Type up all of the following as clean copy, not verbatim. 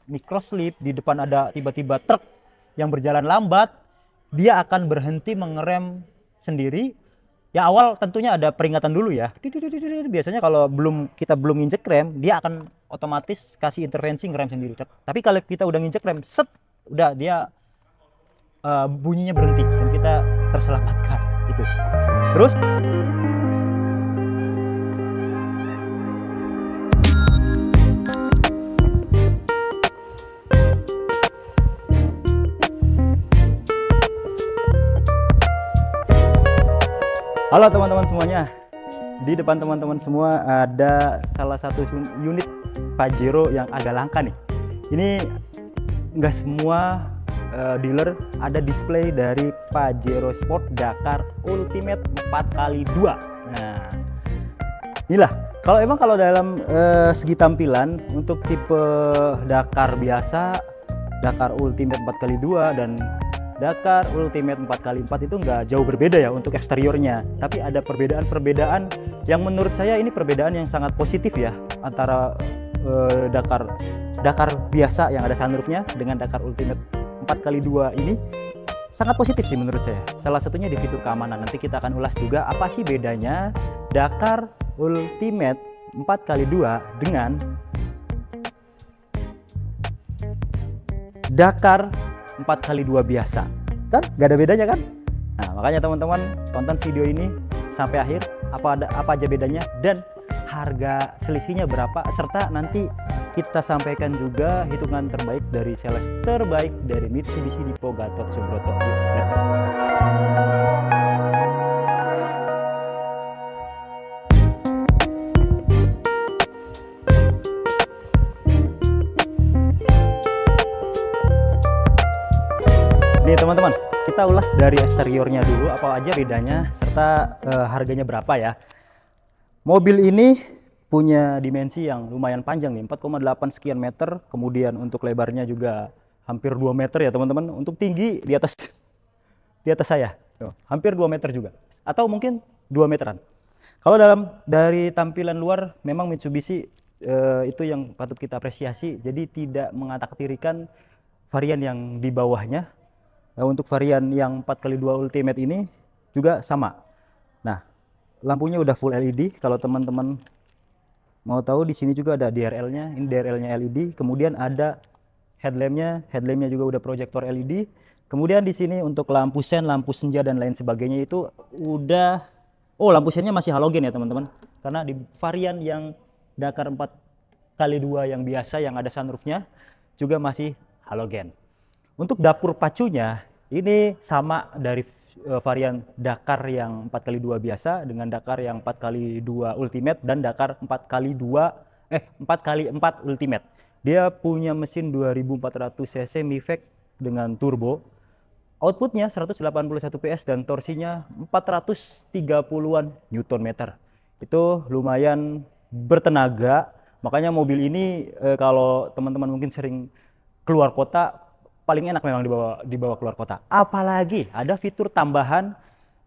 microslip, di depan ada tiba-tiba truk yang berjalan lambat, dia akan berhenti mengerem sendiri. Ya awal tentunya ada peringatan dulu ya. Biasanya kalau kita belum nginjek rem, dia akan otomatis kasih intervensi ngerem sendiri. Tapi kalau kita udah nginjek rem, set, udah dia bunyinya berhenti dan kita terselamatkan gitu. Terus halo teman-teman semuanya. Di depan teman-teman semua ada salah satu unit Pajero yang agak langka nih. Ini nggak semua dealer ada display dari Pajero Sport Dakar Ultimate 4x2. Nah, inilah. Kalau dalam segi tampilan untuk tipe Dakar biasa, Dakar Ultimate 4x2 dan Dakar Ultimate 4x4 itu nggak jauh berbeda ya untuk eksteriornya. Tapi ada perbedaan-perbedaan yang menurut saya ini perbedaan yang sangat positif ya antara Dakar biasa yang ada sunroofnya dengan Dakar Ultimate 4x2 ini sangat positif sih menurut saya. Salah satunya di fitur keamanan. Nanti kita akan ulas juga apa sih bedanya Dakar Ultimate 4x2 dengan Dakar 4x2 biasa. Kan gak ada bedanya kan? Nah, makanya teman-teman tonton video ini sampai akhir, apa aja bedanya dan harga selisihnya berapa, serta nanti kita sampaikan juga hitungan terbaik dari sales terbaik dari Mitsubishi Dipo Gatot Subroto. Yuk, let's go. Nih teman-teman, kita ulas dari eksteriornya dulu apa aja bedanya serta harganya berapa ya. Mobil ini punya dimensi yang lumayan panjang nih, 4,8 sekian meter. Kemudian untuk lebarnya juga hampir 2 meter ya teman-teman. Untuk tinggi di atas saya, hampir 2 meter juga. Atau mungkin 2 meteran. Kalau dari tampilan luar memang Mitsubishi itu yang patut kita apresiasi. Jadi tidak mengatak-tirikan varian yang di bawahnya. Nah, untuk varian yang 4x2 Ultimate ini juga sama. Nah, lampunya udah full LED. Kalau teman-teman mau tahu, di sini juga ada DRL-nya. Ini DRL-nya LED. Kemudian ada headlampnya juga udah proyektor LED. Kemudian di sini untuk lampu sen, lampu senja dan lain sebagainya itu udah, lampu sennya masih halogen ya teman-teman. Karena di varian yang Dakar 4x2 yang biasa yang ada sunroofnya juga masih halogen. Untuk dapur pacunya ini sama dari varian Dakar yang 4x2 biasa dengan Dakar yang 4x2 Ultimate dan Dakar 4x4 Ultimate. Dia punya mesin 2400 cc MIVEC dengan turbo. Outputnya 181 PS dan torsinya 430-an Nm. Itu lumayan bertenaga. Makanya mobil ini kalau teman-teman mungkin sering keluar kota, paling enak memang dibawa keluar kota. Apalagi ada fitur tambahan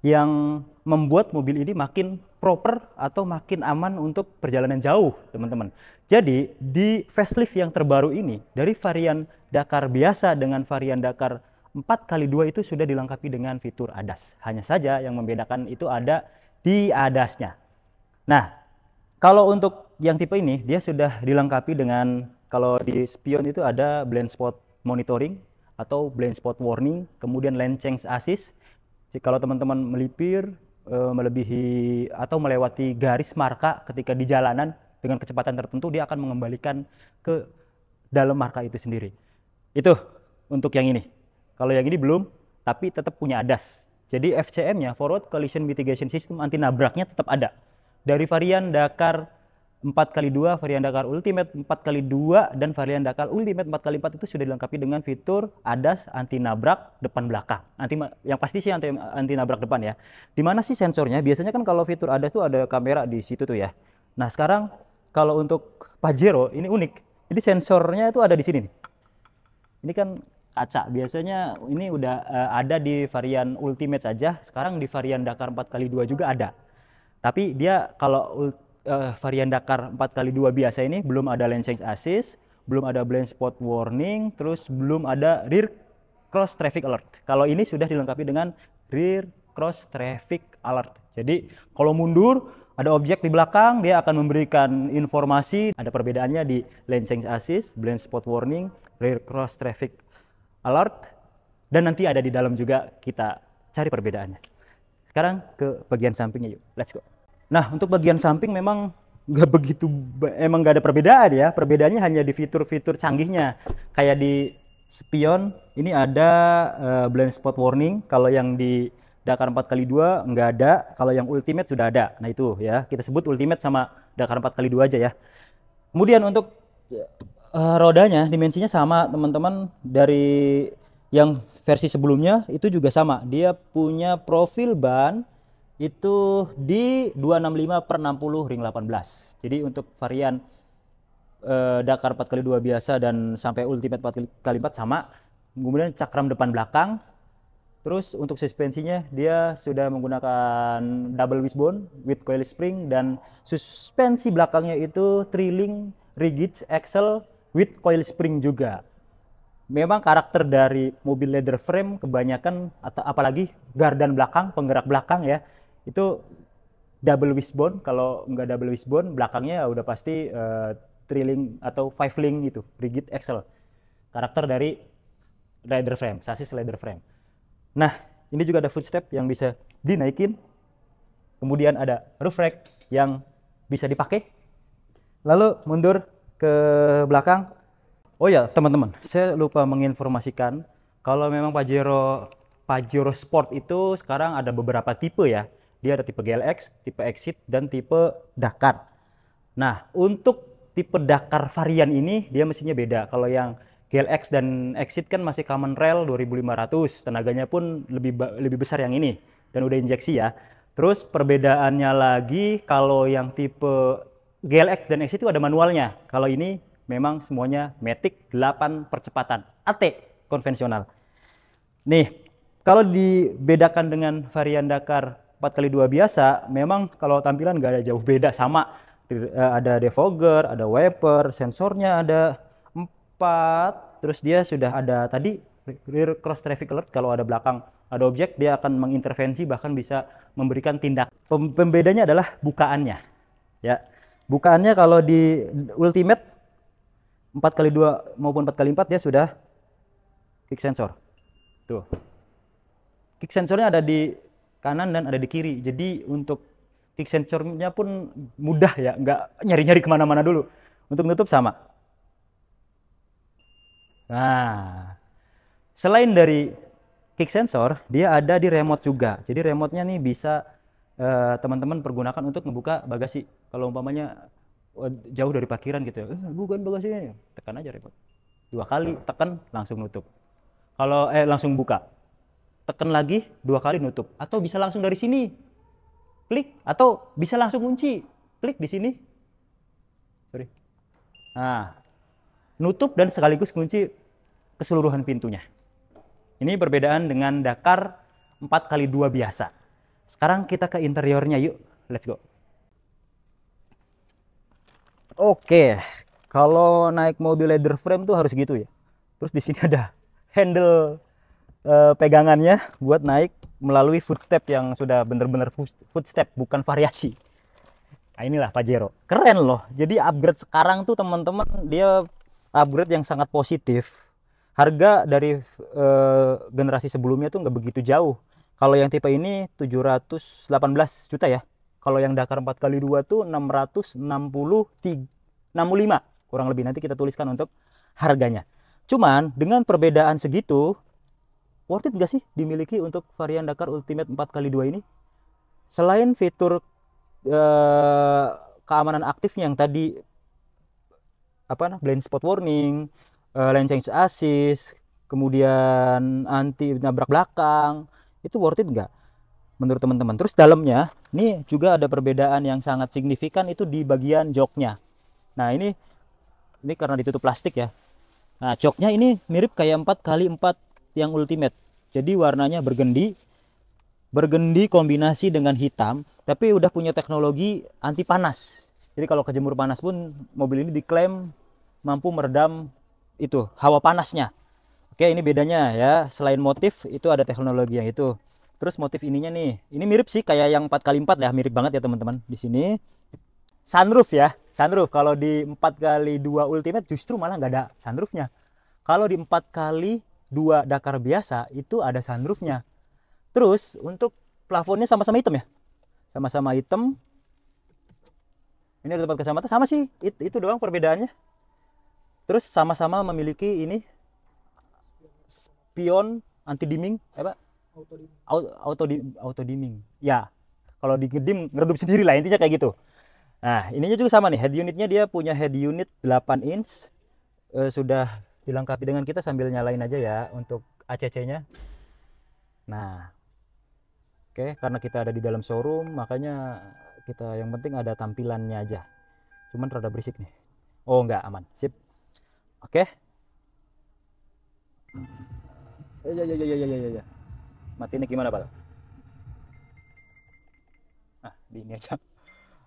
yang membuat mobil ini makin proper atau makin aman untuk perjalanan jauh, teman-teman. Jadi di facelift yang terbaru ini, dari varian Dakar biasa dengan varian Dakar 4x2 itu sudah dilengkapi dengan fitur ADAS. Hanya saja yang membedakan itu ada di ADAS-nya. Nah, kalau untuk yang tipe ini, dia sudah dilengkapi dengan, kalau di spion itu ada blind spot monitoring atau blind spot warning, kemudian lane change assist. Kalau teman-teman melipir, melebihi atau melewati garis marka ketika di jalanan dengan kecepatan tertentu, dia akan mengembalikan ke dalam marka itu sendiri. Itu untuk yang ini. Kalau yang ini belum, tapi tetap punya ADAS. Jadi FCM-nya, Forward Collision Mitigation System, anti nabraknya tetap ada. Dari varian Dakar 4x2, varian Dakar Ultimate 4x2 dan varian Dakar Ultimate 4x4 itu sudah dilengkapi dengan fitur ADAS anti nabrak depan belakang. Yang pasti sih anti nabrak depan ya. Di mana sih sensornya? Biasanya kan kalau fitur ADAS itu ada kamera di situ tuh ya. Nah, sekarang kalau untuk Pajero ini unik. Jadi sensornya itu ada di sini nih. Ini kan kaca. Biasanya ini udah ada di varian Ultimate saja. Sekarang di varian Dakar 4x2 juga ada. Tapi dia kalau varian Dakar 4x2 biasa ini belum ada lane change assist, belum ada blind spot warning, terus belum ada rear cross traffic alert. Kalau ini sudah dilengkapi dengan rear cross traffic alert. Jadi kalau mundur ada objek di belakang, dia akan memberikan informasi. Ada perbedaannya di lane change assist, blind spot warning, rear cross traffic alert, dan nanti ada di dalam juga, kita cari perbedaannya. Sekarang ke bagian sampingnya yuk, let's go. Nah, untuk bagian samping memang emang nggak ada perbedaan ya. Perbedaannya hanya di fitur-fitur canggihnya. Kayak di spion ini ada blind spot warning. Kalau yang di Dakar 4x2 nggak ada. Kalau yang ultimate sudah ada. Nah itu ya, kita sebut ultimate sama Dakar 4x2 aja ya. Kemudian untuk rodanya dimensinya sama teman-teman, dari yang versi sebelumnya itu juga sama. Dia punya profil ban itu di 265/60 ring 18. Jadi untuk varian Dakar 4x2 biasa dan sampai ultimate 4x4 sama. Kemudian cakram depan belakang. Terus untuk suspensinya dia sudah menggunakan double wishbone with coil spring, dan suspensi belakangnya itu tri-link rigid axle with coil spring juga. Memang karakter dari mobil leather frame kebanyakan, atau apalagi gardan belakang, penggerak belakang ya, itu double wishbone. Kalau nggak double wishbone, belakangnya udah pasti tri-link atau 5-link gitu, rigid axle. Karakter dari leather frame, sasis leather frame. Nah, ini juga ada footstep yang bisa dinaikin. Kemudian ada roof rack yang bisa dipakai. Lalu mundur ke belakang. Oh ya teman-teman, saya lupa menginformasikan kalau memang Pajero Sport itu sekarang ada beberapa tipe ya. Dia ada tipe GLX, tipe Exit, dan tipe Dakar. Nah, untuk tipe Dakar varian ini dia mesinnya beda. Kalau yang GLX dan Exit kan masih common rail 2500, tenaganya pun lebih besar yang ini dan udah injeksi ya. Terus perbedaannya lagi, kalau yang tipe GLX dan Exit itu ada manualnya. Kalau ini memang semuanya matic 8 percepatan AT konvensional. Nih, kalau dibedakan dengan varian Dakar 4x2 biasa, memang kalau tampilan nggak ada jauh beda, sama. Ada defogger, ada wiper, sensornya ada 4, terus dia sudah ada tadi rear cross traffic alert. Kalau ada belakang ada objek, dia akan mengintervensi, bahkan bisa memberikan tindak. Pembedanya adalah bukaannya ya. Bukaannya kalau di ultimate 4x2 maupun 4x4 dia sudah kick sensor. Tuh. Kick sensornya ada di kanan dan ada di kiri. Jadi untuk kick sensornya pun mudah ya, nggak nyari-nyari kemana-mana dulu. Untuk nutup sama. Nah, selain dari kick sensor, dia ada di remote juga. Jadi remote-nya nih bisa teman-teman pergunakan untuk membuka bagasi. Kalau umpamanya jauh dari parkiran gitu ya, bukan bagasinya, tekan aja remote 2 kali, tekan langsung nutup. Kalau langsung buka, tekan lagi 2 kali nutup. Atau bisa langsung dari sini klik, atau bisa langsung kunci, klik di sini, sorry, nah nutup dan sekaligus kunci keseluruhan pintunya. Ini perbedaan dengan Dakar 4x2 biasa. Sekarang kita ke interiornya yuk, let's go. Oke, kalau naik mobil leather frame tuh harus gitu ya. Terus di sini ada handle pegangannya buat naik melalui footstep yang sudah bener-bener footstep, bukan variasi. Nah inilah Pajero, keren loh. Jadi upgrade sekarang tuh teman-teman, dia upgrade yang sangat positif. Harga dari generasi sebelumnya tuh nggak begitu jauh. Kalau yang tipe ini 718 juta ya. Kalau yang Dakar 4x2 tuh 665 kurang lebih, nanti kita tuliskan untuk harganya. Cuman dengan perbedaan segitu, worth it nggak sih dimiliki untuk varian Dakar Ultimate 4x2 ini? Selain fitur keamanan aktifnya yang tadi blind spot warning, lane change assist, kemudian anti nabrak belakang, itu worth it nggak menurut teman-teman? Terus dalamnya ini juga ada perbedaan yang sangat signifikan, itu di bagian joknya. Nah ini karena ditutup plastik ya. Nah joknya ini mirip kayak 4x4 yang ultimate. Jadi warnanya bergendi kombinasi dengan hitam, tapi udah punya teknologi anti panas. Jadi kalau kejemur panas pun mobil ini diklaim mampu meredam itu hawa panasnya. Oke, ini bedanya ya. Selain motif itu ada teknologi yang itu. Terus motif ininya nih, ini mirip sih kayak yang 4x4 ya, mirip banget ya teman-teman. Di sini sunroof ya, sunroof. Kalau di 4x2 Ultimate justru malah nggak ada sunroofnya. Kalau di 4x2 Dakar biasa itu ada sunroofnya. Terus untuk plafonnya sama-sama hitam ya, sama-sama hitam. Ini ada tempat kacamata, sama sih, itu doang perbedaannya. Terus sama-sama memiliki ini spion anti dimming apa? Auto dimming. Ya, kalau di ngedim ngeredup sendiri lah, intinya kayak gitu. Nah, ininya juga sama nih, head unitnya dia punya head unit 8 inch. Sudah dilengkapi dengan, kita sambil nyalain aja ya untuk ACC-nya. Nah, oke, karena kita ada di dalam showroom, makanya kita yang penting ada tampilannya aja. Cuman rada berisik nih. Oh, enggak, aman. Sip. Oke. Ya. Matinya gimana, Pak? Nah, di ini aja.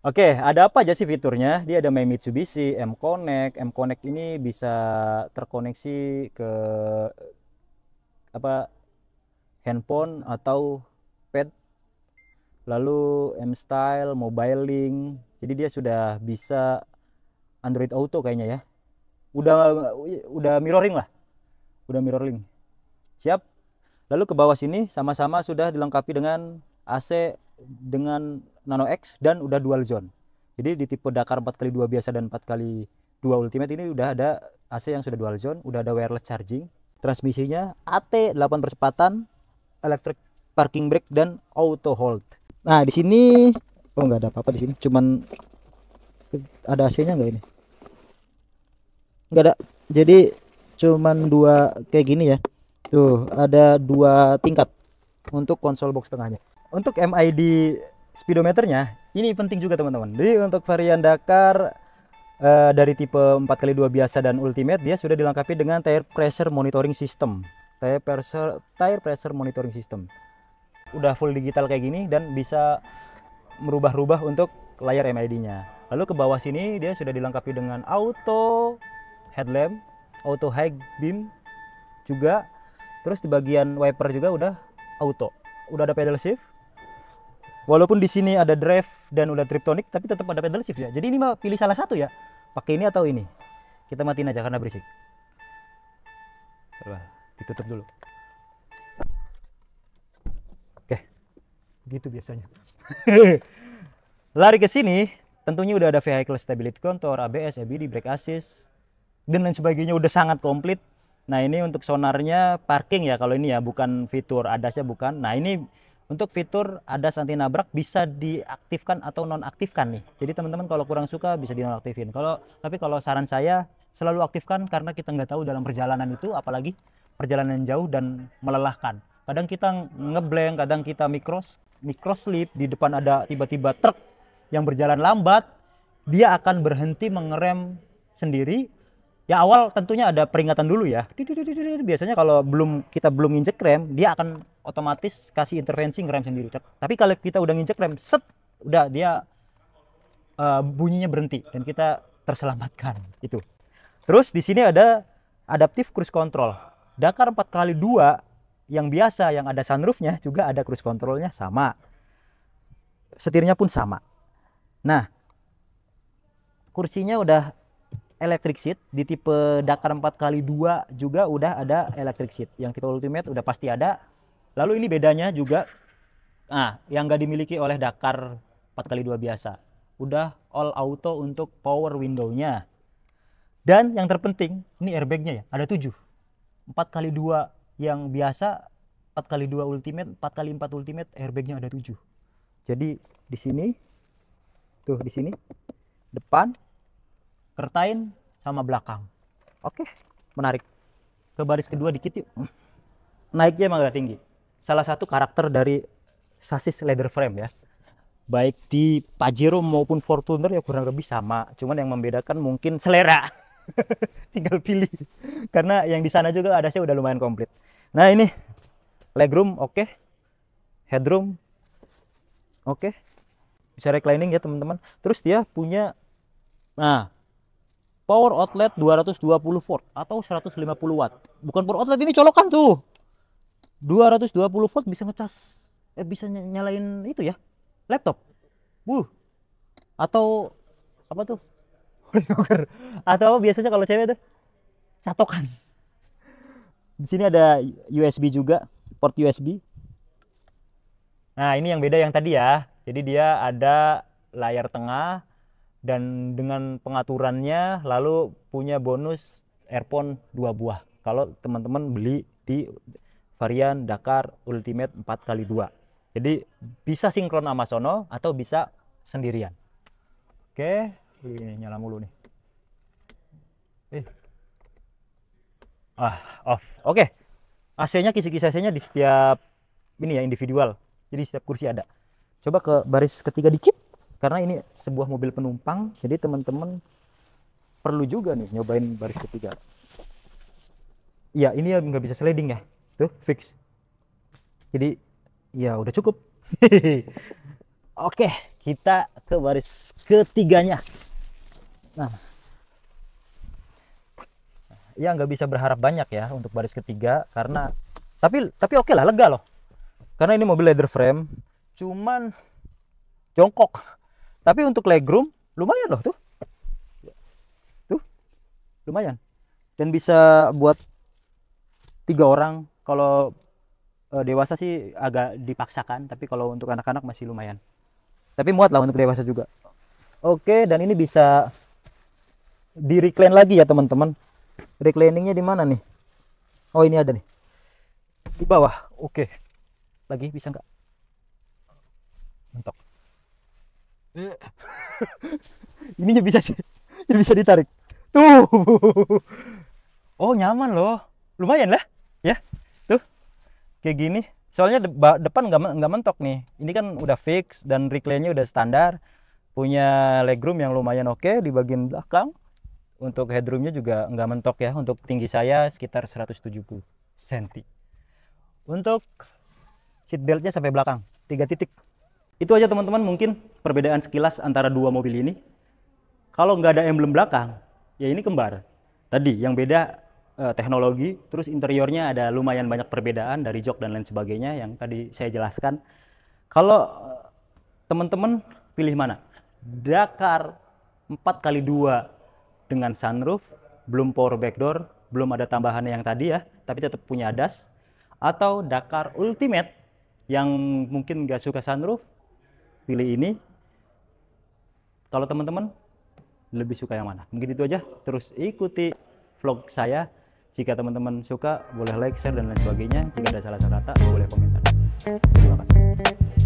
Oke, ada apa aja sih fiturnya? Dia ada My Mitsubishi, M-Connect. M-Connect ini bisa terkoneksi ke apa, handphone atau pad. Lalu M-Style, Mobile Link. Jadi dia sudah bisa Android Auto kayaknya ya. Udah mirroring lah. Udah mirroring. Siap. Lalu ke bawah sini sama-sama sudah dilengkapi dengan AC dengan Nano X dan udah dual zone. Jadi di tipe Dakar 4x2 biasa dan 4x2 Ultimate ini udah ada AC yang sudah dual zone, udah ada wireless charging. Transmisinya AT 8 percepatan, electric parking brake dan auto hold. Nah, di sini oh nggak ada apa-apa di sini, cuman ada AC-nya nggak ini? Nggak ada. Jadi cuman dua kayak gini ya. Tuh, ada dua tingkat untuk konsol box tengahnya. Untuk MID speedometernya, ini penting juga teman-teman. Jadi untuk varian Dakar dari tipe 4x2 biasa dan Ultimate, dia sudah dilengkapi dengan tire pressure monitoring system. Tire pressure monitoring system. Udah full digital kayak gini dan bisa merubah-rubah untuk layar MID-nya. Lalu ke bawah sini dia sudah dilengkapi dengan auto headlamp, auto high beam juga. Terus di bagian wiper juga udah auto. Udah ada pedal shift. Walaupun di sini ada drive dan udah triptonic, tapi tetap ada pedal shift ya. Jadi ini mah pilih salah satu ya. Pakai ini atau ini. Kita matiin aja karena berisik. Coba ditutup dulu. Oke. Gitu biasanya. Lari ke sini, tentunya udah ada vehicle stability control, ABS, EBD, brake assist, dan lain sebagainya, udah sangat komplit. Nah, ini untuk sonarnya parking ya, kalau ini ya, bukan fitur ADAS-nya bukan. Nah, ini untuk fitur ADAS anti nabrak bisa diaktifkan atau nonaktifkan nih. Jadi teman-teman kalau kurang suka bisa dinonaktifin. Tapi kalau saran saya selalu aktifkan, karena kita nggak tahu dalam perjalanan itu, apalagi perjalanan jauh dan melelahkan. Kadang kita ngeblank, kadang kita microslip, di depan ada tiba-tiba truk yang berjalan lambat, dia akan berhenti mengerem sendiri. Ya awal tentunya ada peringatan dulu ya. Biasanya kalau kita belum injek rem, dia akan otomatis kasih intervensi ngerem sendiri. Tapi kalau kita udah nginjek rem, set, udah dia bunyinya berhenti dan kita terselamatkan itu. Terus di sini ada adaptive cruise control. Dakar 4x2 yang biasa yang ada sunroofnya juga ada cruise controlnya sama. Setirnya pun sama. Nah, kursinya udah electric seat. Di tipe Dakar 4x2 juga udah ada electric seat. Yang tipe Ultimate udah pasti ada. Lalu ini bedanya juga, nah, yang nggak dimiliki oleh Dakar 4x2 biasa, udah all auto untuk power window-nya. Dan yang terpenting, ini airbag-nya ya, ada 7. 4x2 yang biasa, 4x2 Ultimate, 4x4 Ultimate, airbag-nya ada 7. Jadi di sini, tuh di sini, depan, kertain sama belakang. Oke, menarik. Ke baris kedua dikit yuk. Naiknya emang agak tinggi. Salah satu karakter dari sasis leather frame ya. Baik di Pajero maupun Fortuner ya kurang lebih sama. Cuman yang membedakan mungkin selera. Tinggal pilih. Karena yang di sana juga ada sih udah lumayan komplit. Nah ini legroom oke. Headroom oke. Bisa reclining ya teman-teman. Terus dia punya, nah, Power outlet 220 volt atau 150 watt. Bukan power outlet, ini colokan tuh. 220 volt bisa ngecas, bisa nyalain itu ya, laptop. Atau apa tuh? Atau biasanya kalau cewek tuh catokan. Di sini ada USB juga, port USB. Nah, ini yang beda yang tadi ya. Jadi dia ada layar tengah dan dengan pengaturannya, lalu punya bonus earphone 2 buah. Kalau teman-teman beli di varian Dakar Ultimate 4x2. Jadi bisa sinkron sama sono atau bisa sendirian. Oke, ini nyala mulu nih. Off. Oke. AC-nya, kisi-kisi AC-nya di setiap ini ya, individual. Jadi setiap kursi ada. Coba ke baris ketiga dikit, karena ini sebuah mobil penumpang. Jadi teman-teman perlu juga nih nyobain baris ketiga. Iya, ini ya nggak bisa sliding ya. Tuh, fix. Jadi ya udah cukup. Oke, kita ke baris ketiganya. Nah, ya nggak bisa berharap banyak ya untuk baris ketiga, karena tapi oke lah, lega loh, karena ini mobil leather frame, cuman jongkok, tapi untuk legroom lumayan loh, tuh lumayan, dan bisa buat 3 orang. Kalau dewasa sih agak dipaksakan, tapi kalau untuk anak-anak masih lumayan, tapi muat lah untuk dewasa juga. Oke, dan ini bisa di recline lagi ya teman-teman. Recliningnya di mana nih? Oh, ini ada nih di bawah. Oke, lagi bisa nggak? Mentok. Ininya bisa sih, ini bisa ditarik tuh. Oh, nyaman loh, lumayan lah ya, tuh kayak gini. Soalnya depan nggak mentok nih, ini kan udah fix dan recline-nya udah standar, punya legroom yang lumayan oke di bagian belakang. Untuk headroomnya juga nggak mentok ya. Untuk tinggi saya sekitar 170 cm. Untuk seat beltnya sampai belakang 3 titik. Itu aja teman-teman, mungkin perbedaan sekilas antara dua mobil ini. Kalau nggak ada emblem belakang, ya ini kembar. Tadi yang beda teknologi, terus interiornya ada lumayan banyak perbedaan dari jok dan lain sebagainya yang tadi saya jelaskan. Kalau teman-teman pilih mana? Dakar 4x2 dengan sunroof, belum power backdoor, belum ada tambahan yang tadi ya, tapi tetap punya ADAS, atau Dakar Ultimate yang mungkin nggak suka sunroof, pilih ini. Kalau teman-teman lebih suka yang mana? Mungkin itu aja. Terus ikuti vlog saya. Jika teman-teman suka, boleh like, share, dan lain sebagainya. Jika ada salah kata, boleh komentar. Terima kasih.